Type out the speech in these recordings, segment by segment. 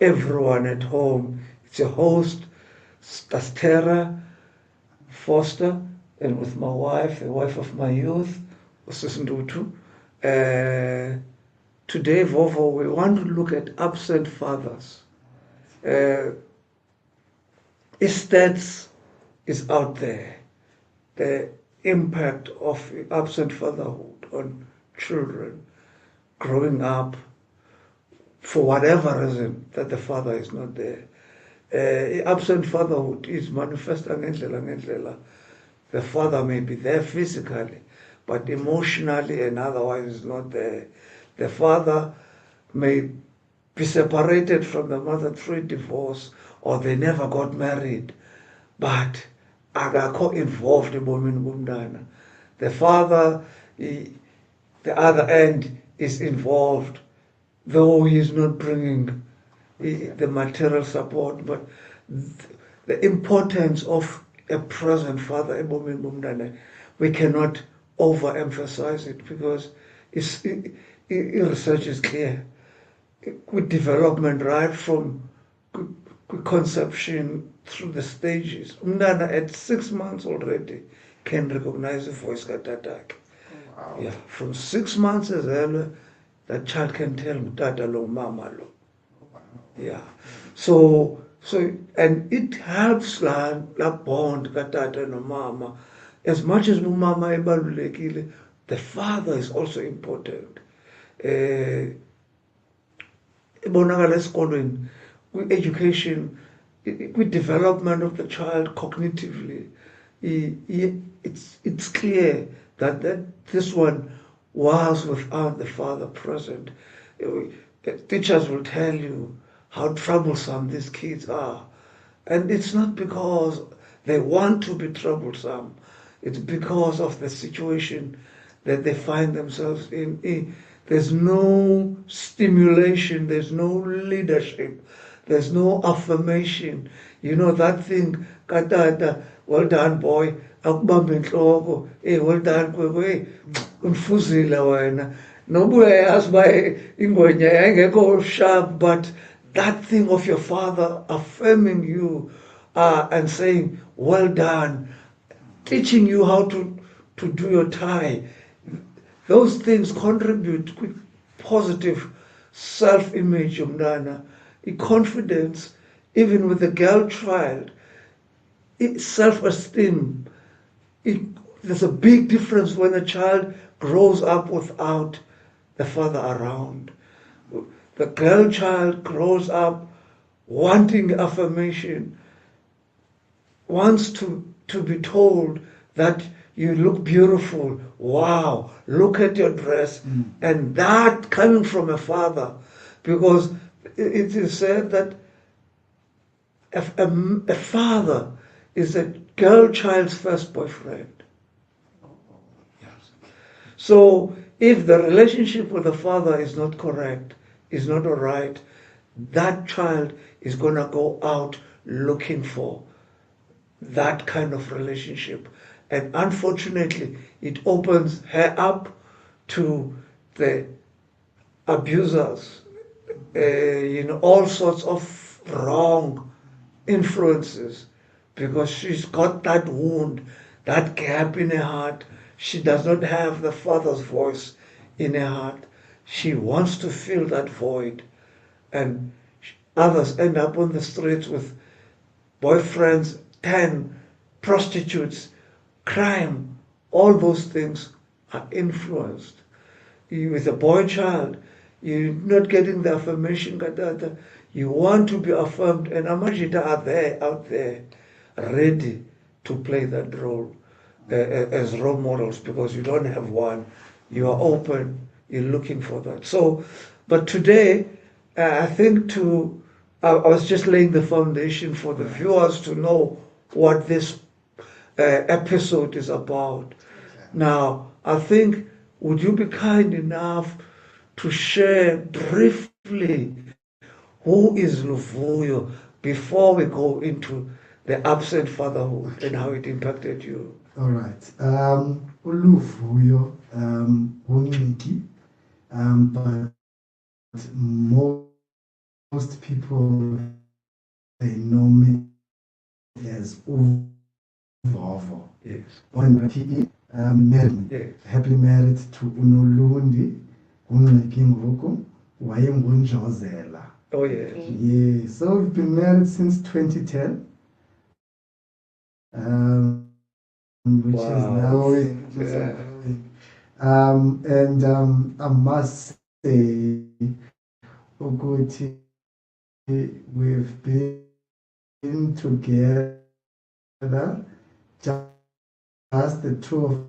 everyone at home. It's a host, that's Tara Foster, and with my wife, the wife of my youth, Usisindutu. Today, Vovo, we want to look at absent fathers. Stats is out there. The impact of absent fatherhood on children growing up for whatever reason that the father is not there. Absent fatherhood is manifesta ngendlela ngendlela. The father may be there physically, but emotionally and otherwise is not there. The father may be separated from the mother through divorce, or they never got married, but akakho involved ebomini bomntana. The father, the other end, is involved, though he is not bringing the material support, but the importance of a present father ebomini bomntana, we cannot overemphasize it, because research is clear. With development right from conception through the stages, umntana at 6 months already can recognize the voice katatakhe. Wow. Yeah, from 6 months as well, that child can tell tata lo mama lo. Wow. Yeah, so and it helps la bond katata no mama. As much as mama ebalulekile, the father is also important. Ibonakala esikolweni, education, development of the child cognitively, it's clear that this one was without the father present. Teachers will tell you how troublesome these kids are, and it's not because they want to be troublesome. It's because of the situation that they find themselves in. There's no stimulation, there's no leadership, there's no affirmation. You know that thing, katata, well done boy, akubambe inhloko, well done kwekwe, umfuzile wena. Nobuya yazi uba ingwenya yayingekho sharp, but that thing of your father affirming you and saying, well done, teaching you how to do your tie. Those things contribute to positive self-image umntana, confidence, even with the girl child, self-esteem. There's a big difference when a child grows up without the father around. The girl child grows up wanting affirmation, wants to be told that you look beautiful, wow, look at your dress. And that coming from a father, because it is said that a father is a girl child's first boyfriend. So if the relationship with the father is not correct, is not all right, that child is going to go out looking for that kind of relationship. And unfortunately, it opens her up to the abusers, all sorts of wrong influences, because she's got that wound, that gap in her heart. She does not have the father's voice in her heart. She wants to fill that void. And others end up on the streets with boyfriends, 10 prostitutes, crime. All those things are influenced. With a boy child, you're not getting the affirmation, you want to be affirmed, and Amajita are out there, ready to play that role as role models, because you don't have one. You are open, you're looking for that. So, but today, I think I was just laying the foundation for the viewers to know what this episode is about. Now, I think, would you be kind enough to share briefly who is Luvuyo before we go into the absent fatherhood and how it impacted you? All right. Luvuyo, Ngxiki, but more most people, they know me as Uvovo. Yes. On PE, married, Yes. happily married to Unolundi, Ngxiki wayengunjozela. Oh, yes. Yeah, so we've been married since 2010, which is Wow. now and I must say, Ukuthi, we've been together, just the two of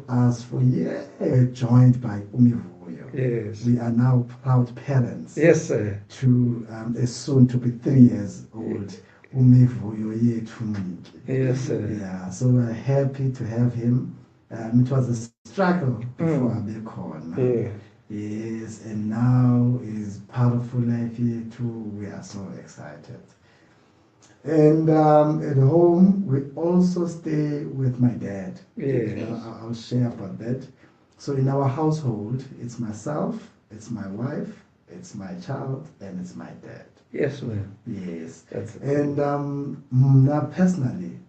us for years, joined by Luvuyo. Yes. We are now proud parents. Yes, sir. To a soon to be 3 years old Luvuyo yethu Ngxiki. Yes, sir. Yeah, so we're happy to have him. It was a struggle before Abekhona. Yeah. Yes, and now he's part of Full Life here too. We are so excited. And at home, we also stay with my dad. Yes. I'll share about that. So in our household, it's myself, it's my wife, it's my child, and it's my dad. Yes, ma'am. Yes. That's And now personally,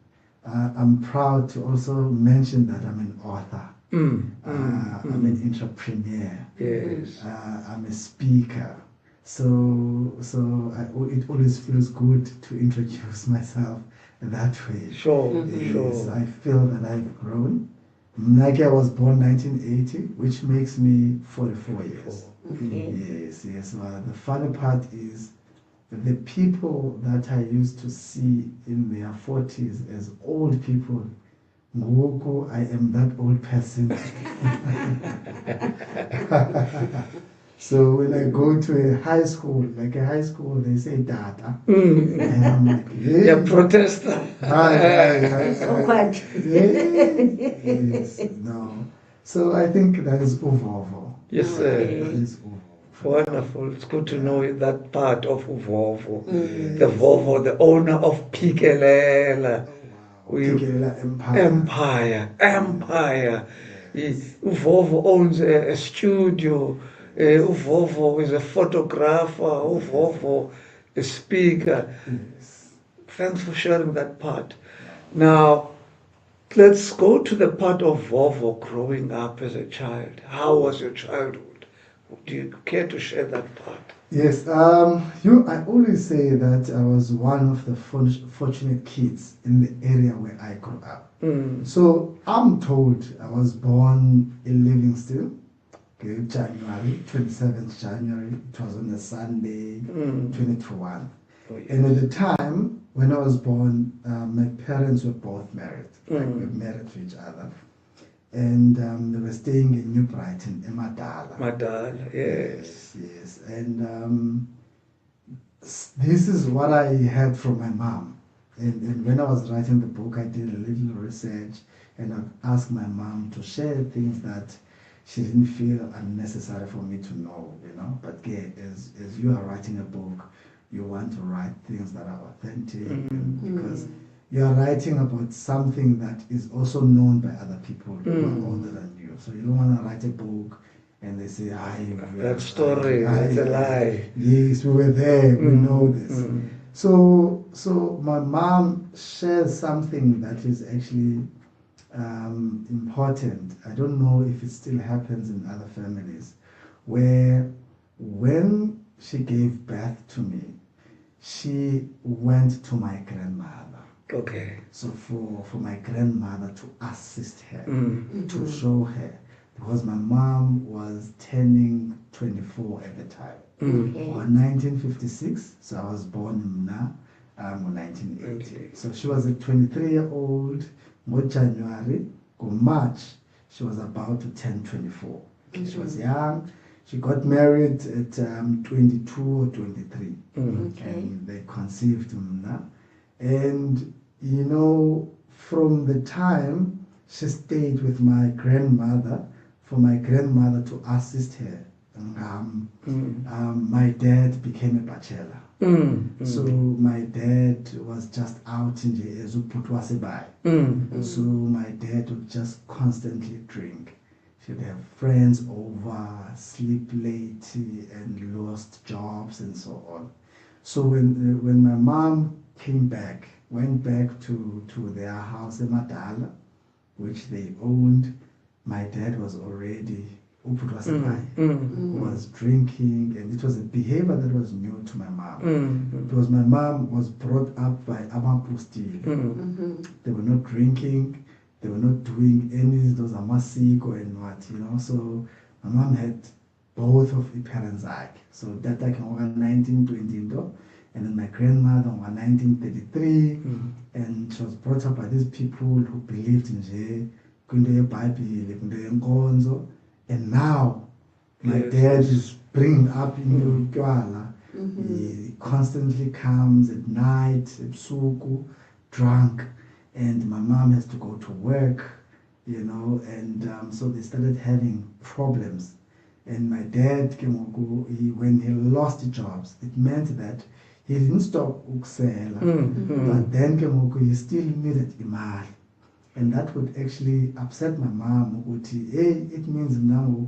I'm proud to also mention that I'm an author. I'm an entrepreneur. Yes. I'm a speaker. So it always feels good to introduce myself that way. Sure. Yes, Sure. I feel that I've grown. Like I was born 1980, which makes me 44 years. Okay. Yes. Well, the funny part is the people that I used to see in their 40s as old people, Ngoku, I am that old person. So when I go to a high school, they say data. And I'm like, Yeah, protester. Yes, no. So I think that is Uvovo. Yes, sir. That is Uvovo. Wonderful. It's good to know that part of Uvovo. The Vovo, the owner of Pikelela. Pikelela Empire. Empire. Uvovo owns a studio. Uvovo is a photographer. Uvovo a speaker. Yes. Thanks for sharing that part. Now, let's go to the part of Vovo growing up as a child. How was your childhood? Do you care to share that part? Yes, I always say that I was one of the fortunate kids in the area where I grew up. So I'm told I was born in Livingston, okay, January, 27th January. It was on a Sunday, 2021. Oh, yes. And at the time when I was born, my parents were both married. Like we were married to each other. And they were staying in New Brighton, in Madala. Madala, yes. Yes. And this is what I heard from my mom. And when I was writing the book, I did a little research and I asked my mom to share things that she didn't feel unnecessary for me to know, you know. But as you are writing a book, you want to write things that are authentic because you are writing about something that is also known by other people who are older than you. So you don't want to write a book and they say, that story, that's a lie. Yes, we were there, we know this. So my mom shares something that is actually important. I don't know if it still happens in other families, where when she gave birth to me, she went to my grandmother. Okay. So for my grandmother to assist her, to show her, because my mom was turning 24 at the time. Or 1956, so I was born in 1980. So she was a 23-year-old, January, or March, she was about to turn 24. She was young. She got married at 22 or 23. And they conceived Mna. And, you know, from the time she stayed with my grandmother, for my grandmother to assist her, my dad became a bachelor. So my dad was just out in the Ezuputwasebai. So my dad would just constantly drink. She'd have friends over, sleep late, and lost jobs and so on. So when my mom went back to their house in Madala, which they owned, my dad was already was drinking, and it was a behavior that was new to my mom. Because my mom was brought up by Amapustile. They were not drinking, they were not doing any of those amasiko and what, So my mom had both of the parents like. So that came in 1920, and then my grandmother in 1933, and she was brought up by these people who believed in the Bible, and now my dad is bringing up in Kwala. He constantly comes at night, drunk, and my mom has to go to work, and so they started having problems. And my dad, when he lost the jobs, it meant that he didn't stop uksela, but then he still needed imali. And that would actually upset my mom. Hey, it means now I'm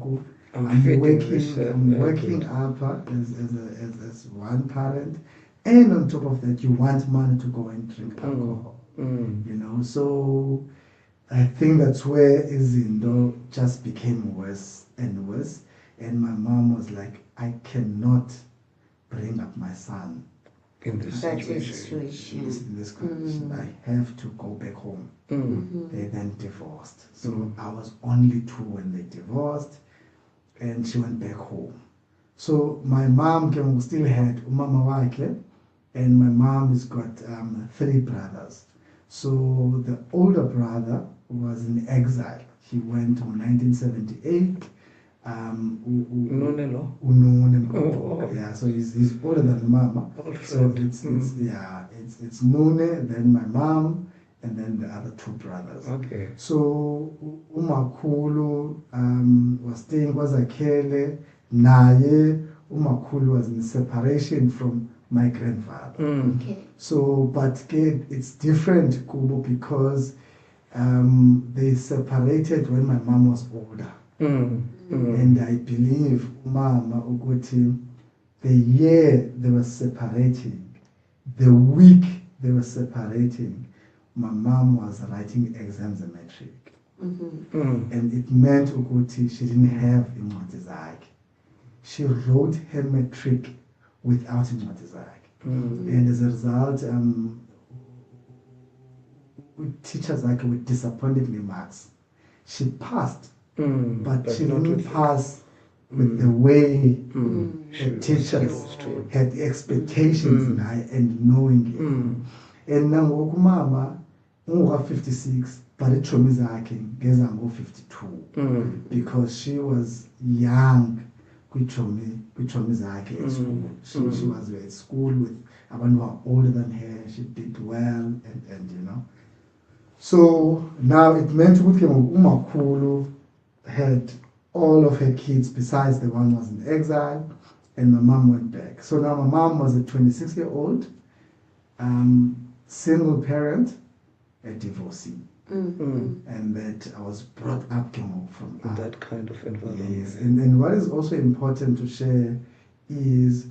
working up as one parent, and on top of that, you want money to go and drink alcohol. So I think that's where Izindo just became worse and worse. And my mom was like, I cannot bring up my son in this situation. In this condition. I have to go back home. They then divorced. So I was only 2 when they divorced, and she went back home. So my mom still had umama wake, and my mom has got 3 brothers. So the older brother was in exile. He went in 1978. Yeah, so he's older than Mama. So it's Nune, then my mom, and then the other 2 brothers. Okay. So umakhulu was staying KwaZakhele. Naye umakhulu was in separation from my grandfather. Okay. So, but it's different, Kubo, because they separated when my mom was older. And I believe Mama Uguti, the year they were separating, the week they were separating, my mom was writing exams in matric. And it meant Uguti, she didn't have Imotizak. She wrote her matric without Imotizak. And as a result, teachers with disappointing remarks. She passed. But she didn't pass with the way the teachers had expectations and knowing it. And now Mama, 56, but it gets 52 because she was young. At school. She was at school with abantu who are older than her. She did well, and So now it meant Umakhulu had all of her kids besides the one who was in exile, and my mom went back. So now my mom was a 26-year-old, single parent, a divorcee. And that I was brought up from that kind of environment. Yes, and what is also important to share is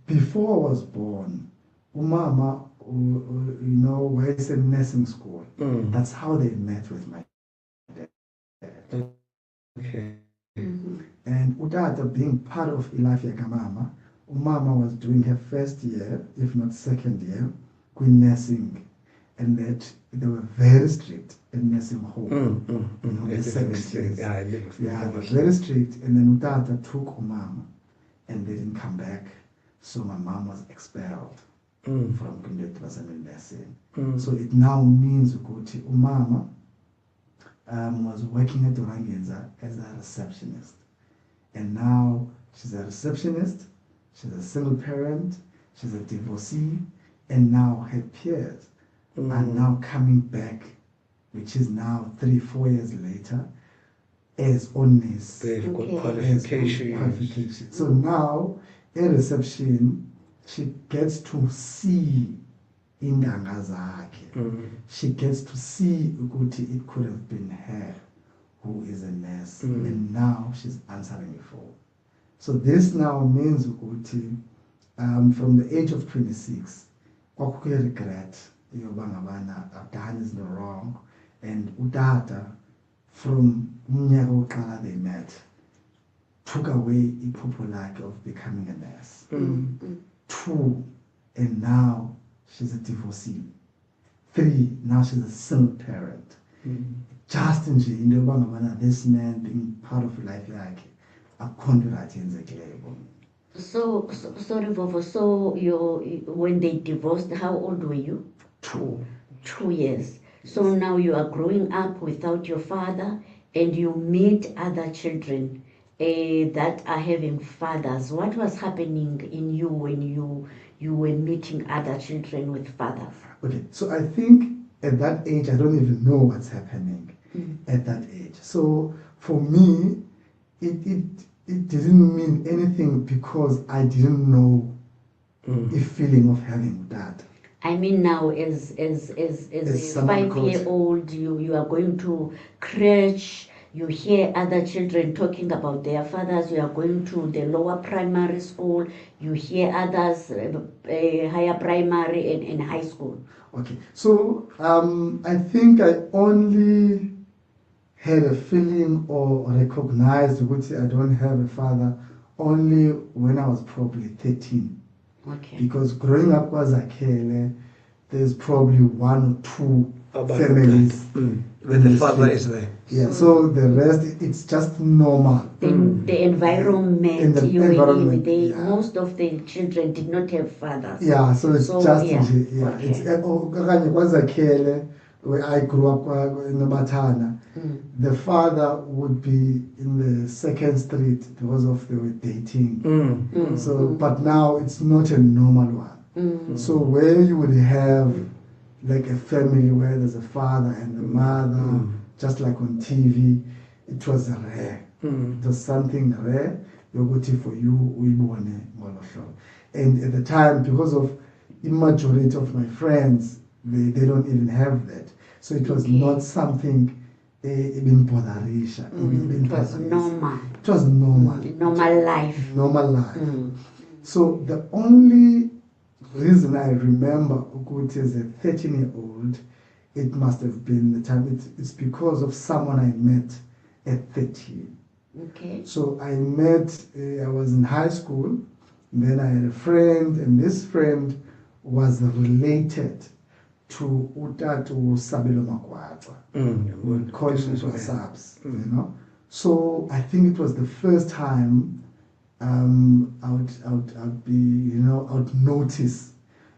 before I was born, Umama, was in nursing school. That's how they met with my dad. Okay. And Utata being part of Ilafia Kamama, Umama was doing her first year, if not second year, in nursing. And that they were very strict in nursing home. The 70s. Yeah, they were very strict. And then Utata took Umama and they didn't come back. So my mom was expelled from Kundet nursing. So it now means Uguti Umama was working at Orangenza as a receptionist. And now she's a receptionist, she's a single parent, she's a divorcee, and now her peers are now coming back, which is now 3-4 years later, as honest. They've got qualifications. So now, in reception, she gets to see indanga zakhe. She gets to see ukuthi it could have been her who is a nurse, and now she's answering the phone. So this now means ukuthi from the age of 26, kwakukho regret yoba ngabana I've done is wrong, and utata from umnyaka wokuqala they met took away iphupho lakhe of becoming a nurse. 2, and now she's a divorcee. 3, now she's a single parent. Just in into yoba ngabana this man being part of life yakhe akukho nto right yenzekileyo ebomini. So sorry, Vovo. So when they divorced, how old were you? 2. 2 years. So now you are growing up without your father, and you meet other children that are having fathers. What was happening in you when you were meeting other children with fathers? Okay, so I think at that age I don't even know what's happening at that age. So for me, it didn't mean anything because I didn't know the feeling of having that. I mean, now as a 5-year-old, you are going to crèche. You hear other children talking about their fathers. You are going to the lower primary school. You hear others higher primary and high school. Okay, so I think I only had a feeling or recognized which I don't have a father only when I was probably 13. Okay. Because growing up as a Kele, there's probably 1 or 2 families. When the father is there. Yeah, so the rest, it's just normal. The environment you were in, yeah. Most of the children did not have fathers. Yeah, so it's just, yeah. Okay. It's was a Kele, where I grew up in the Matana. The father would be in the 2nd street because of they were dating. So, but now it's not a normal one. So where you would have like a family where there's a father and a mother, just like on TV, it was rare. It was something rare. For you, and at the time, because of the majority of my friends, they don't even have that. So it was not something even botherisha. It was normal. It was normal. Normal life. Normal life. So the only reason I remember Ukuti as a 13-year-old, it must have been the time. It's because of someone I met at 13. Okay. So I met, I was in high school, then I had a friend, and this friend was related to Utatu Sabelo Makwata. We call him Sabs, you know. So I think it was the first time I would be, you know, I would notice.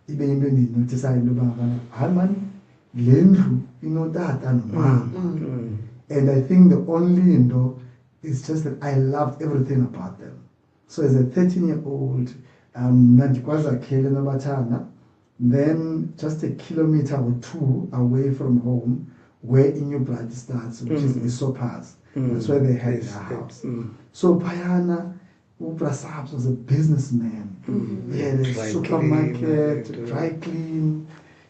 Even notice I know man, Lendru, you know that and mom. And I think the only, you know, it's just that I loved everything about them. So as a 13-year-old, then just a kilometer or 2 away from home, where Inyo Blood starts, which is Isopas. That's where they had their house. So Payana Uprasabs was a businessman. He had a supermarket, dry clean,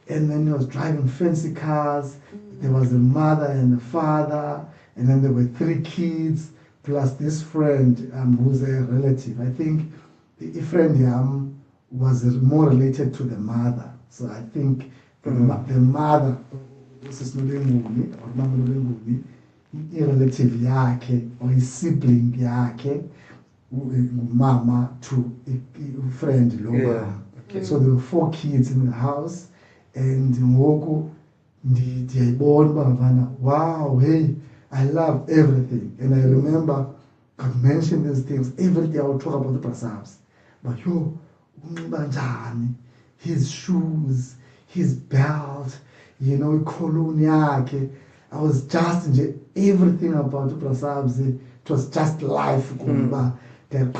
and then he was driving fancy cars. There was a mother and a father, and then there were 3 kids, plus this friend who's a relative. I think the friend was more related to the mother. So I think the mother, Mrs. Nolenguni, or Mama Nolenguni, a relative yake, or his sibling yake, mama to a friend Loba. Okay. So there were 4 kids in the house, and Ngoko, wow, hey, I love everything. And I remember I mentioned these things every day. I would talk about the Prasabs. But his shoes, his belt, you know, kolonyake. I was just everything about the Prasabs. It was just life. They're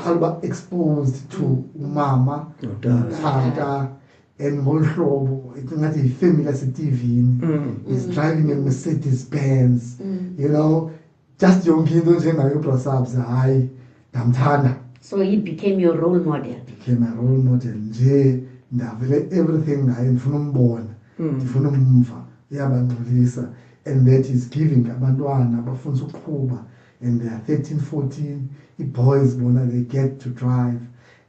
exposed to mama, tata, and Molshobo. It's not a family as a TV. He's driving a Mercedes Benz. You know, just young kids don't Prasabs. I damtana. So he became your role model. Became a role model. Everything I am from born. From Mumfa. and that is giving abantwana abafuna ukuqhuba, and they are 13, 14, the boys bona they get to drive,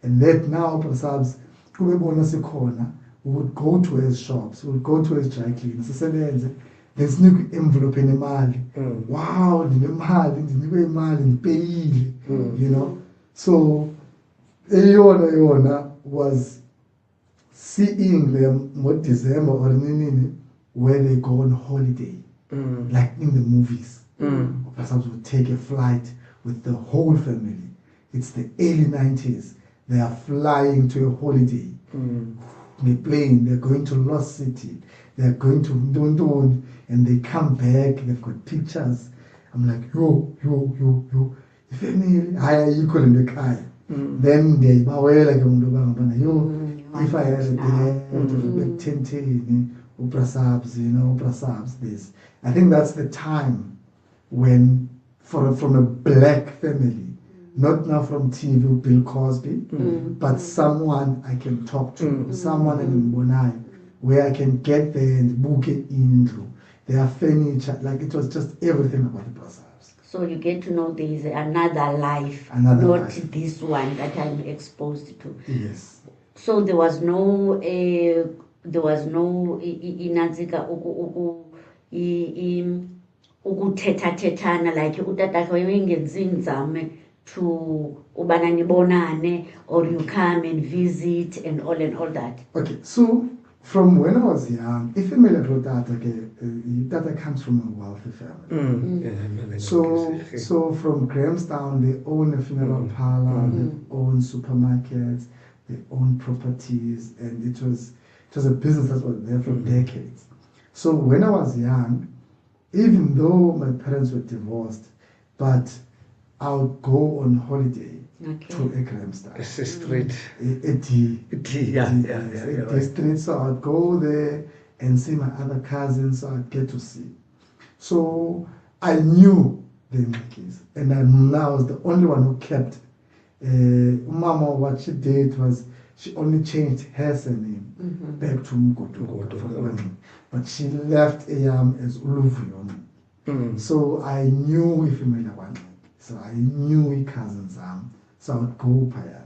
and that now perhaps kube bona sikhona, we would go to his shops, we would go to his dry cleaners, sisebenze, ngesinikwe envelope enemali. Wow, ndinemali, ndinikwe imali, ndipeyile, you know. So eyona was seeing them December or nini, where they go on holiday, like in the movies. Perhaps would take a flight with the whole family. It's the early 90s. They are flying to a holiday. They plane. They're going to Lost City. They're going to Ndondon, and they come back. They've got pictures. I'm like, yo, the family. I equal in the car. Then they bawela ke umuntu bangabana yo, if I had a dad, 10, uprasabs, you know, uprasabs this. I think that's the time when, from a black family, not now from TV, Bill Cosby, but someone I can talk to, someone in Mbonai, where I can get there and book it into their furniture, like it was just everything about the Prasabs. So you get to know there is another life, not this one that I'm exposed to. Yes. So there was no inanzika ukuthetha like utata wayengenzi inzame to ubana nibonane, or you come and visit and all that. Okay, so from when I was young, if family wrote Tata comes from a wealthy family. So from Grahamstown, they own a funeral parlor, they own supermarkets, they own properties, and it was a business that was there for decades. So when I was young, even though my parents were divorced, but I would go on holiday to a Grahamstown. It's a street. A D. Street. So I'd go there and see my other cousins, so I'd get to see. So I knew the Ngxikis, and I was the only one who kept. Mama, what she did was she only changed her surname back to Mgoto, but she left as Luvuyo. So I knew if you made one. So I knew we cousins, so I would go Paya.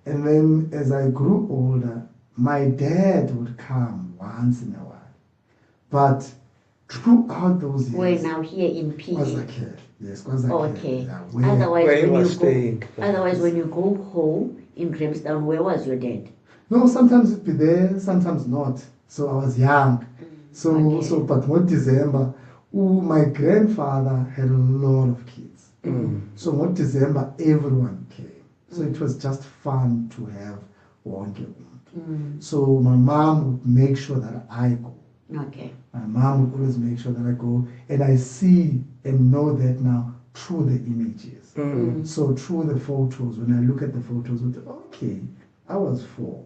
And then as I grew older, my dad would come once in a while. But throughout those years... We're now here in PA. Kwazakhe. Yes, Kwazakhe. Okay. Yeah, otherwise, when you go home in Grahamstown, where was your dad? No, sometimes it'd be there, sometimes not. So I was young. But one December, my grandfather had a lot of kids. So one December, everyone came. So it was just fun to have one kid. So my mom would make sure that I go. Okay. My mom would always make sure that I go. And I see and know that now through the images. So through the photos, when I look at the photos, okay, I was 4.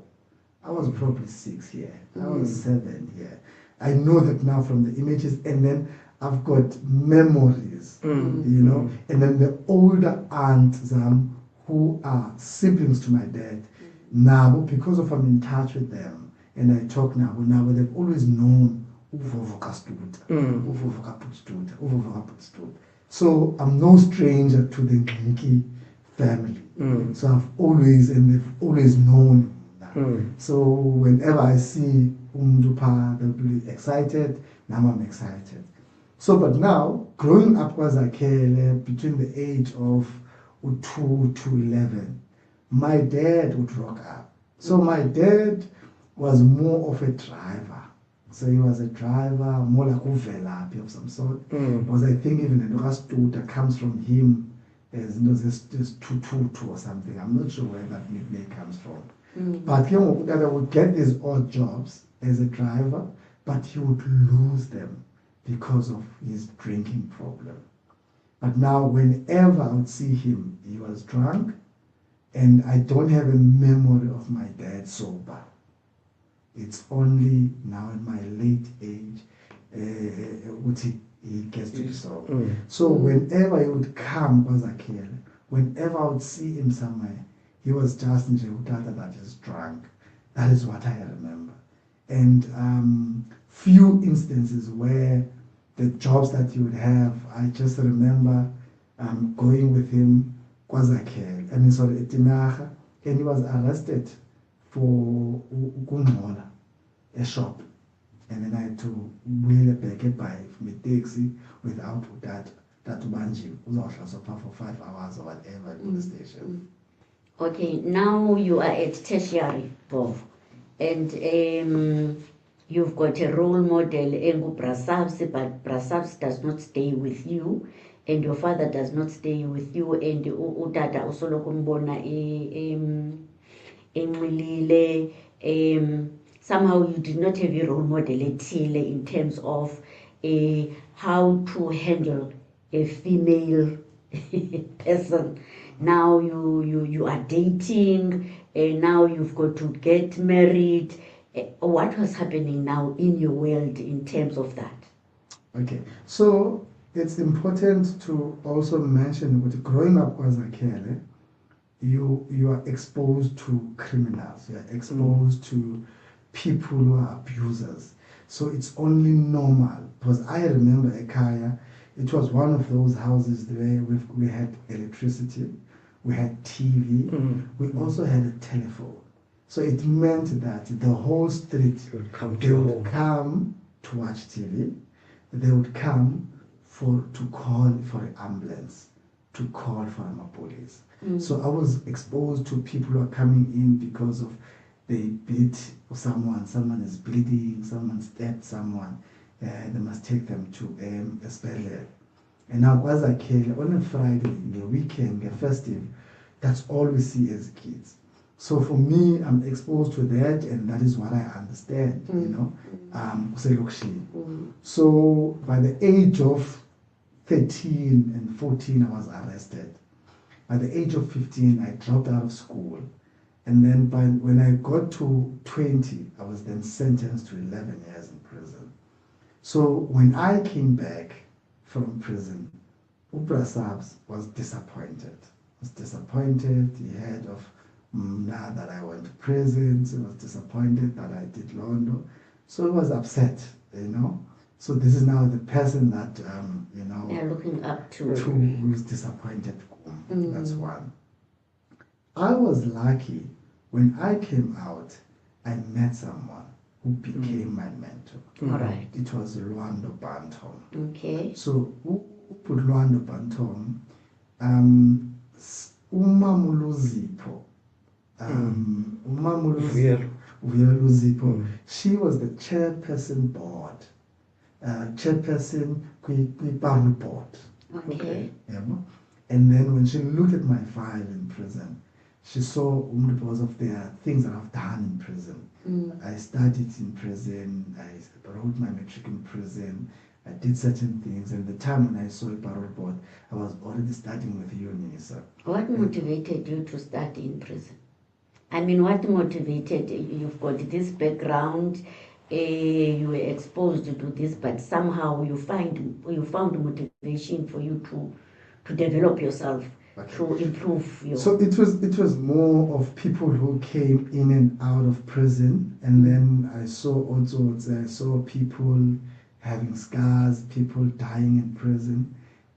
I was probably 6 here. I was 7 here. I know that now from the images, and then I've got memories, you know, and then the older aunts who are siblings to my dad, now because of I'm in touch with them and I talk now, they've always known so I'm no stranger to the Ngxiki family. So they've always known that. So whenever I see Umdupa, they'll be excited, now I'm excited. So, but now, growing up Kwazakhe, between the age of 2 to 11, my dad would rock up. So my dad was more of a driver. So he was a driver, more like Uvelapi of some sort. Because I think even the Rastuta comes from him as this tutu or something. I'm not sure where that nickname comes from. But he would get these odd jobs as a driver, but he would lose them because of his drinking problem. But now whenever I would see him, he was drunk, and I don't have a memory of my dad sober. It's only now in my late age he gets to be sober. So whenever he would come, whenever I would see him somewhere, he was just in Jehutata that is drunk. That is what I remember. And few instances where the jobs that he would have. I just remember going with him, KwaZakhele, Etimaga, and he was arrested for Gungola, a shop. And then I had to wheel back by my taxi without that banji. So for 5 hours or whatever at the station. Okay, now you are at tertiary, Bob, and you've got a role model, Engu Brasabs, but Brasabs does not stay with you, and your father does not stay with you, and Utata Usolokumbona somehow you did not have a role model in terms of how to handle a female person. Now you are dating, and now you've got to get married. What was happening now in your world in terms of that? Okay, so it's important to also mention that growing up as a kid, you are exposed to criminals, you are exposed to people who are abusers. So it's only normal, because I remember Ekaya, it was one of those houses where we had electricity, we had TV, we also had a telephone. So it meant that the whole street would come to watch TV, they would come to call for an ambulance, to call for a police. So I was exposed to people who are coming in because of they beat someone is bleeding, someone stabbed someone, they must take them to a spell. And now as I came on a Friday, the weekend, the festive, that's all we see as kids. So for me, I'm exposed to that, and that is what I understand, you know. So by the age of 13 and 14, I was arrested. By the age of 15, I dropped out of school. And then when I got to 20, I was then sentenced to 11 years in prison. So when I came back from prison, Ubra Sabs was disappointed. He heard of now that I went to prison, so he was disappointed that I did Londo. So he was upset, you know. So this is now the person that, you know, they're looking up to. Who's disappointed. That's one. I was lucky when I came out, I met someone who became my mentor. All right. It was Luando Bantom. Okay. So who put Luando Bantom? Umamulu Zipho. Umamulu Zipho. She was the chairperson board. Chairperson Kwi board. Okay. And then when she looked at my file in prison, she saw because of the things that I've done in prison. I studied in prison, I wrote my matric in prison, I did certain things, and the time when I saw a parole board, I was already studying with UNISA. What motivated you to study in prison? I mean, what motivated you've got this background, you were exposed to this, but somehow you found motivation for you to develop yourself, to improve your... So it was more of people who came in and out of prison, and then I saw people having scars, people dying in prison,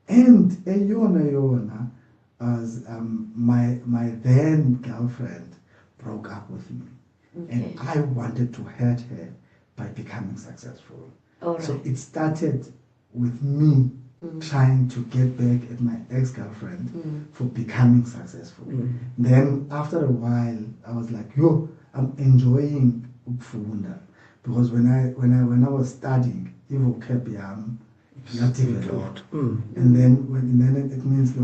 and Yona as my then girlfriend broke up with me, and I wanted to hurt her by becoming successful. Right. So it started with me trying to get back at my ex-girlfriend for becoming successful. Then after a while, I was like, I'm enjoying Upfunda, because when I was studying, Evo kept nothing a lot. And then it meant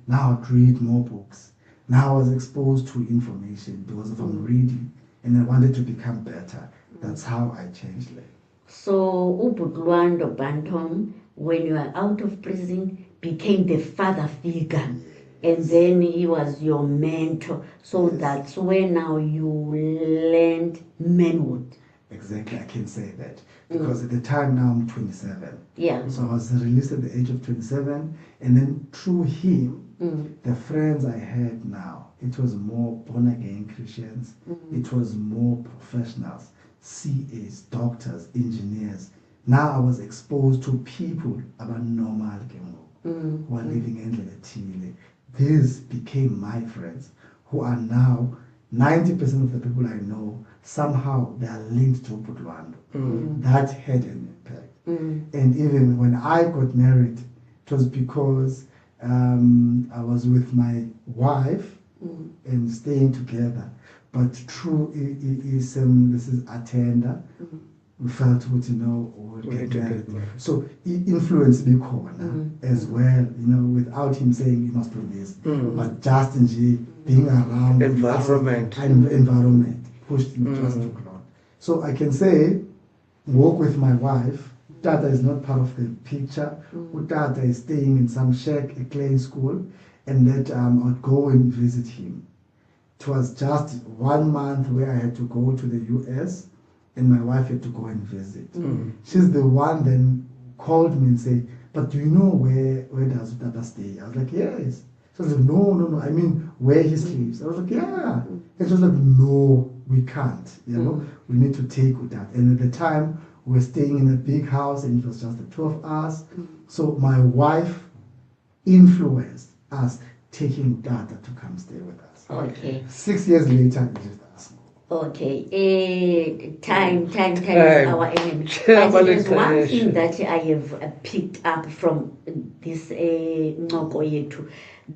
now I'd read more books. Now I was exposed to information because of I'm reading, and I wanted to become better. That's how I changed life. So Ubudlwando Bantom, when you are out of prison, became the father figure, and then he was your mentor. So that's where now you learned manhood. Exactly, I can say that. Because at the time now I'm 27. Yeah. So I was released at the age of 27, and then through him, the friends I had now, it was more born again Christians, it was more professionals, CAs, doctors, engineers, now I was exposed to people abnormal who are living in Chile. These became my friends, who are now 90% of the people I know, somehow they are linked to Putlwando. That had an impact. And even when I got married, it was because I was with my wife and staying together. But through this is attender, we felt what we'll get married. So influence Bikona as well, without him saying you must do this. But just in being around environment pushed me just to grow. So I can say, walk with my wife. Tata is not part of the picture. Tata is staying in some shack, a clay school, and that I would go and visit him. It was just 1 month where I had to go to the US and my wife had to go and visit. She's the one then called me and said, but do you know where does Tata stay? I was like, yes. She was like, no, I mean where he sleeps. I was like, yeah. And she was like, no, we can't. We need to take with that. And at the time, we were staying in a big house and it was just the two of us. So my wife influenced us taking Tata to come stay with us. Okay. 6 years later, it left us. Okay. Time is our enemy. But there's one thing that I have picked up from this Ngxoko yethu,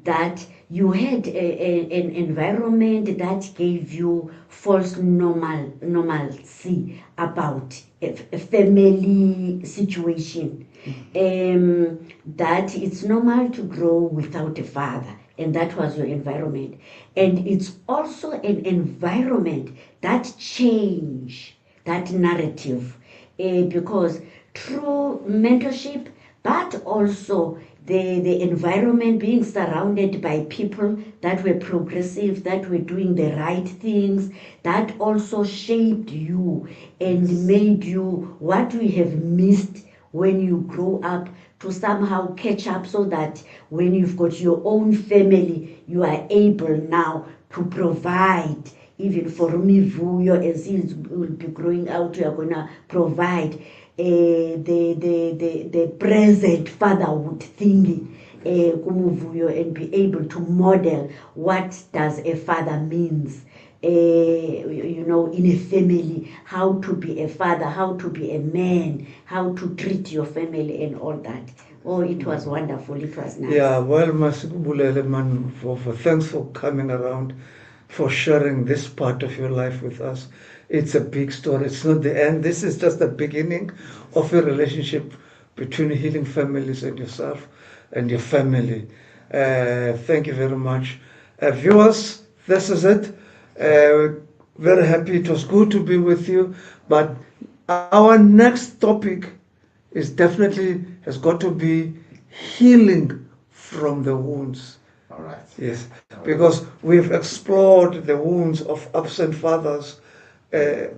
that you had an environment that gave you false normalcy about a family situation. That it's normal to grow without a father, and that was your environment. And it's also an environment that changed that narrative, because through mentorship, but also the environment, being surrounded by people that were progressive, that were doing the right things, that also shaped you and made you what we have missed when you grow up, to somehow catch up, so that when you've got your own family, you are able now to provide. Even for Luvuyo, as he will be growing out, you are going to provide the present fatherhood thingy, and be able to model what does a father means. In a family, how to be a father, how to be a man, how to treat your family and all that. Oh, it was wonderful. It was nice. Yeah, well, Masikubulele man, for thanks for coming around, for sharing this part of your life with us. It's a big story. It's not the end. This is just the beginning of a relationship between healing families and yourself and your family. Thank you very much. Viewers, this is it. Very happy. It was good to be with you. But our next topic is definitely has got to be healing from the wounds. All right. Yes, because we've explored the wounds of absent fathers, but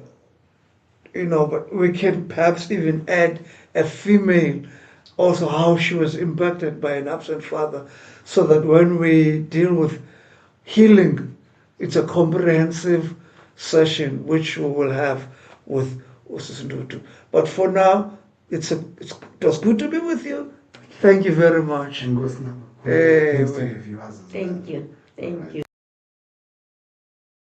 we can perhaps even add a female, also how she was impacted by an absent father, so that when we deal with healing, it's a comprehensive session which we will have with Usisindutu. But for now, it was good to be with you. Thank you very much. And Thank you.